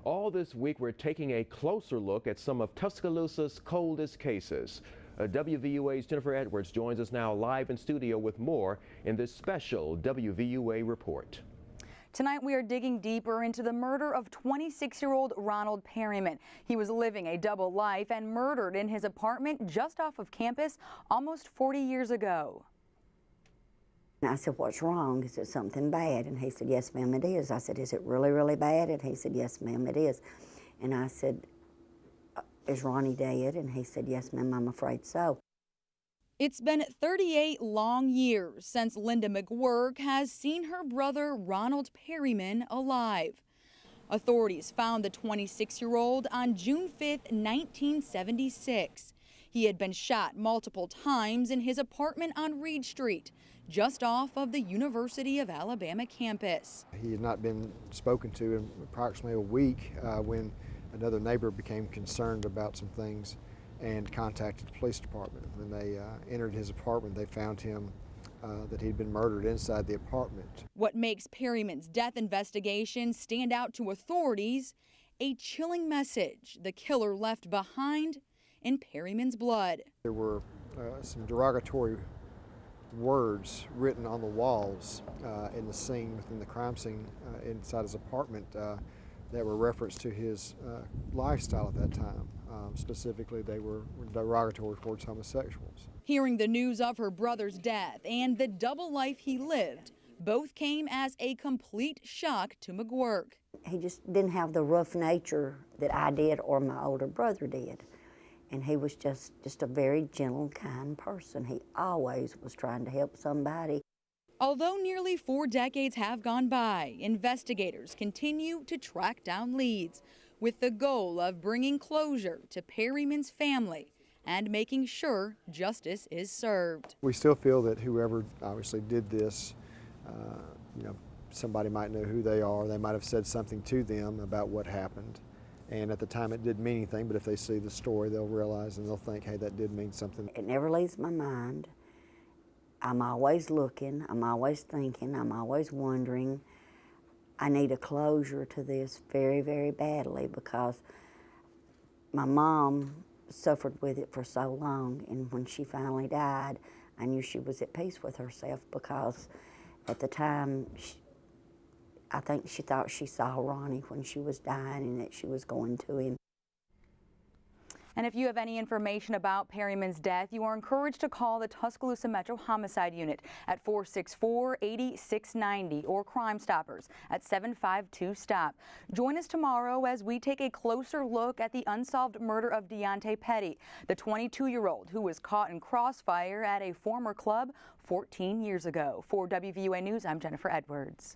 All this week, we're taking a closer look at some of Tuscaloosa's coldest cases. WVUA's Jennifer Edwards joins us now live in studio with more in this special WVUA report. Tonight we are digging deeper into the murder of 26-year-old Ronald Perryman. He was living a double life and murdered in his apartment just off of campus almost 40 years ago. I said, "What's wrong? Is it something bad?" And he said, "Yes, ma'am, it is." I said, "Is it really, really bad?" And he said, "Yes, ma'am, it is." And I said, "Is Ronnie dead?" And he said, "Yes, ma'am, I'm afraid so." It's been 38 long years since Linda McGuirk has seen her brother Ronald Perryman alive. Authorities found the 26-year-old on June 5, 1976. He had been shot multiple times in his apartment on Reed Street, just off of the University of Alabama campus. He had not been spoken to in approximately a week when another neighbor became concerned about some things and contacted the police department. When they entered his apartment, they found him that he'd been murdered inside the apartment. What makes Perryman's death investigation stand out to authorities? A chilling message the killer left behind in Perryman's blood. There were some derogatory words written on the walls in the scene, within the crime scene inside his apartment that were reference to his lifestyle at that time. Specifically, they were derogatory towards homosexuals. Hearing the news of her brother's death and the double life he lived, both came as a complete shock to McGuirk. He just didn't have the rough nature that I did or my older brother did. And he was just a very gentle, kind person. He always was trying to help somebody. Although nearly 4 decades have gone by, investigators continue to track down leads with the goal of bringing closure to Perryman's family and making sure justice is served. We still feel that whoever obviously did this, somebody might know who they are. They might have said something to them about what happened. And at the time it didn't mean anything, but if they see the story, they'll realize and they'll think, hey, that did mean something. It never leaves my mind. I'm always looking, I'm always thinking, I'm always wondering. I need a closure to this very, very badly because my mom suffered with it for so long, and when she finally died, I knew she was at peace with herself because at the time, I think she thought she saw Ronnie when she was dying and that she was going to him. And if you have any information about Perryman's death, you are encouraged to call the Tuscaloosa Metro Homicide Unit at 464-8690 or Crime Stoppers at 752-STOP. Join us tomorrow as we take a closer look at the unsolved murder of Deontay Petty, the 22-year-old who was caught in crossfire at a former club 14 years ago. For WVUA News, I'm Jennifer Edwards.